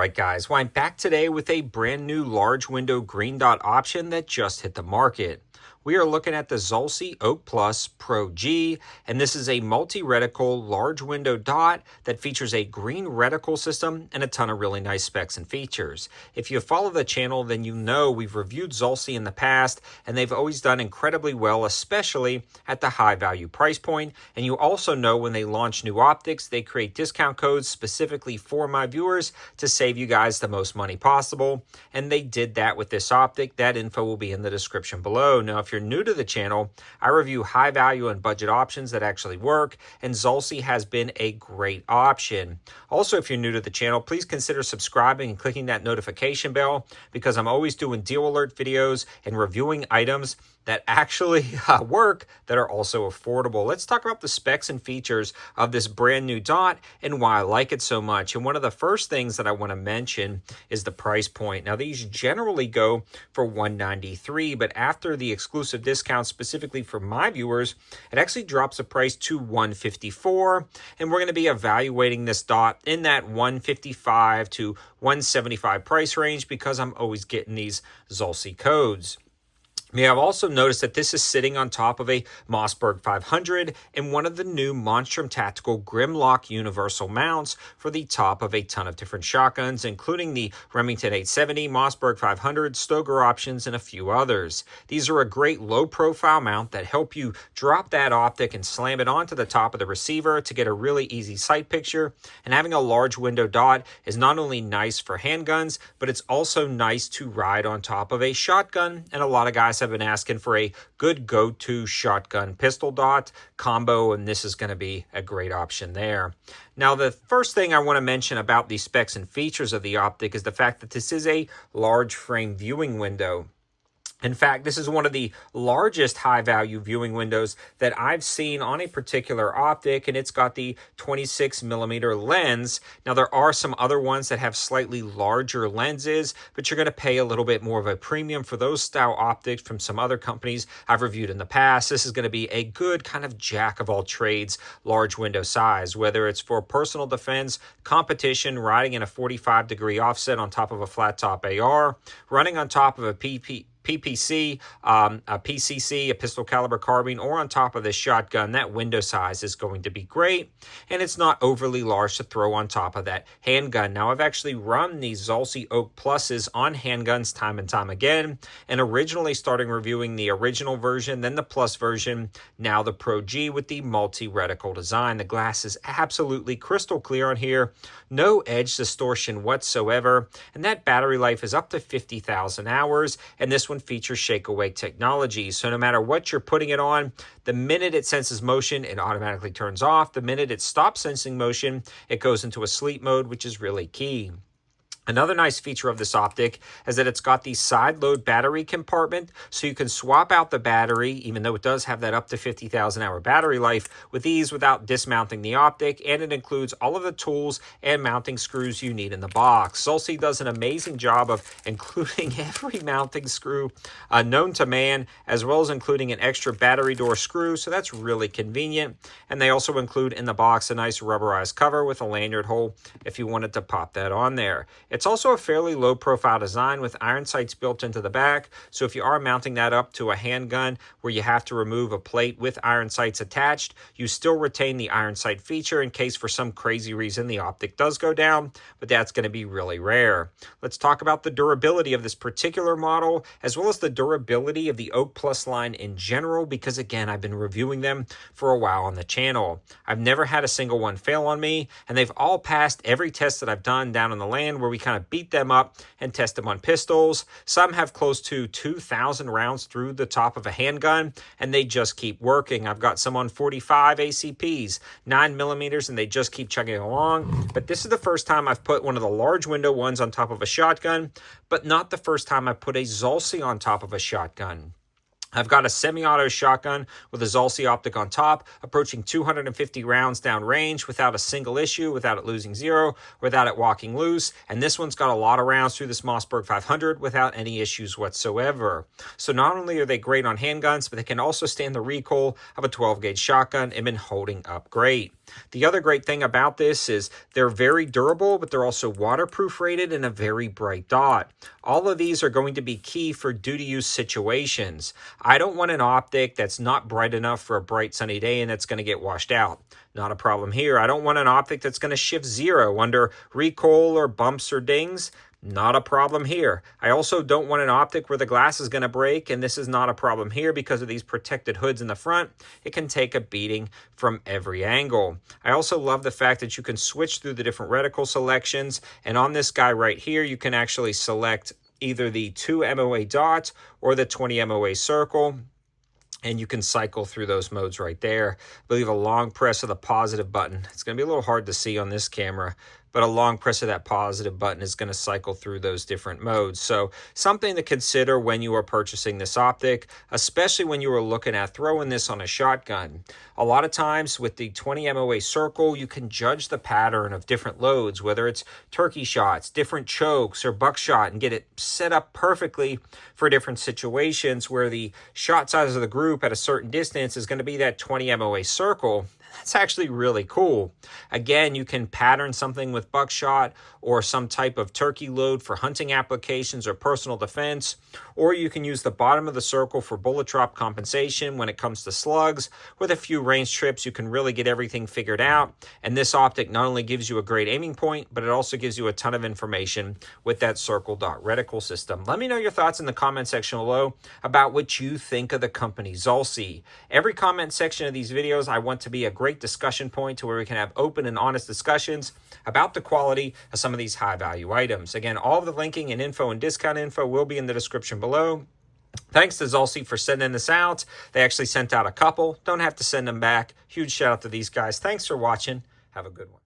Alright guys, well I'm back today with a brand new large window green dot option that just hit the market. We are looking at the Zulci Oak Plus Pro G, and this is a multi-reticle large window dot that features a green reticle system and a ton of really nice specs and features. If you follow the channel, then you know we've reviewed Zulci in the past, and they've always done incredibly well, especially at the high value price point. And you also know when they launch new optics, they create discount codes specifically for my viewers to save you guys the most money possible. And they did that with this optic. That info will be in the description below. Now, if you're new to the channel, I review high value and budget options that actually work, and Zulci has been a great option. Also, if you're new to the channel, please consider subscribing and clicking that notification bell, because I'm always doing deal alert videos and reviewing items that actually work that are also affordable. Let's talk about the specs and features of this brand new dot and why I like it so much. And one of the first things that I want to mention is the price point. Now, these generally go for $193, but after the exclusive discount specifically for my viewers, it actually drops the price to $154. And we're going to be evaluating this dot in that $155 to $175 price range, because I'm always getting these Zulci codes. You may have also noticed that this is sitting on top of a Mossberg 500 and one of the new Monstrum Tactical Grimlock universal mounts for the top of a ton of different shotguns, including the Remington 870, Mossberg 500, Stoeger options, and a few others. These are a great low-profile mount that help you drop that optic and slam it onto the top of the receiver to get a really easy sight picture. And having a large window dot is not only nice for handguns, but it's also nice to ride on top of a shotgun, and a lot of guys have been asking for a good go-to shotgun pistol dot combo, and this is going to be a great option there. Now, the first thing I want to mention about the specs and features of the optic is the fact that this is a large frame viewing window. In fact, this is one of the largest high-value viewing windows that I've seen on a particular optic, and it's got the 26mm lens. Now, there are some other ones that have slightly larger lenses, but you're going to pay a little bit more of a premium for those style optics from some other companies I've reviewed in the past. This is going to be a good kind of jack-of-all-trades large window size, whether it's for personal defense, competition, riding in a 45-degree offset on top of a flat-top AR, running on top of a PPC, a PCC, a pistol caliber carbine, or on top of this shotgun. That window size is going to be great, and it's not overly large to throw on top of that handgun. Now, I've actually run these Zulci Oak Pluses on handguns time and time again, and originally starting reviewing the original version, then the Plus version, now the Pro G with the multi-reticle design. The glass is absolutely crystal clear on here, no edge distortion whatsoever, and that battery life is up to 50,000 hours, and this one features shake awake technology. So no matter what you're putting it on, the minute it senses motion, it automatically turns off. The minute it stops sensing motion, it goes into a sleep mode, which is really key. Another nice feature of this optic is that it's got the side load battery compartment, so you can swap out the battery, even though it does have that up to 50,000 hour battery life, with ease without dismounting the optic, and it includes all of the tools and mounting screws you need in the box. Zulci does an amazing job of including every mounting screw known to man, as well as including an extra battery door screw, so that's really convenient. And they also include in the box a nice rubberized cover with a lanyard hole if you wanted to pop that on there. It's also a fairly low profile design with iron sights built into the back, so if you are mounting that up to a handgun where you have to remove a plate with iron sights attached, you still retain the iron sight feature in case for some crazy reason the optic does go down, but that's going to be really rare. Let's talk about the durability of this particular model, as well as the durability of the Oak Plus line in general, because again, I've been reviewing them for a while on the channel. I've never had a single one fail on me, and they've all passed every test that I've done down on the land where we kind of beat them up and test them on pistols. Some have close to 2,000 rounds through the top of a handgun, and they just keep working. I've got some on 45 ACPs, 9mm, and they just keep chugging along. But this is the first time I've put one of the large window ones on top of a shotgun, but not the first time I've put a Zulci on top of a shotgun. I've got a semi-auto shotgun with a Zulci optic on top, approaching 250 rounds down range without a single issue, without it losing zero, without it walking loose. And this one's got a lot of rounds through this Mossberg 500 without any issues whatsoever. So not only are they great on handguns, but they can also stand the recoil of a 12-gauge shotgun and been holding up great. The other great thing about this is they're very durable, but they're also waterproof rated and a very bright dot. All of these are going to be key for duty use situations. I don't want an optic that's not bright enough for a bright sunny day and that's going to get washed out. Not a problem here. I don't want an optic that's going to shift zero under recoil or bumps or dings. Not a problem here. I also don't want an optic where the glass is going to break, and this is not a problem here because of these protected hoods in the front. It can take a beating from every angle. I also love the fact that you can switch through the different reticle selections, and on this guy right here, you can actually select either the 2 MOA dot or the 20 MOA circle. And you can cycle through those modes right there. I believe a long press of the positive button. It's going to be a little hard to see on this camera, but a long press of that positive button is going to cycle through those different modes. So something to consider when you are purchasing this optic, especially when you are looking at throwing this on a shotgun. A lot of times with the 20 MOA circle, you can judge the pattern of different loads, whether it's turkey shots, different chokes, or buckshot, and get it set up perfectly for different situations where the shot size of the group at a certain distance is going to be that 20 MOA circle. That's actually really cool. Again, you can pattern something with buckshot or some type of turkey load for hunting applications or personal defense, or you can use the bottom of the circle for bullet drop compensation when it comes to slugs. With a few range trips, you can really get everything figured out. And this optic not only gives you a great aiming point, but it also gives you a ton of information with that circle dot reticle system. Let me know your thoughts in the comment section below about what you think of the company Zolsi. Every comment section of these videos, I want to be a great discussion point to where we can have open and honest discussions about the quality of some of these high value items. Again, all of the linking and info and discount info will be in the description below. Thanks to Zolsi for sending this out. They actually sent out a couple. Don't have to send them back. Huge shout out to these guys. Thanks for watching. Have a good one.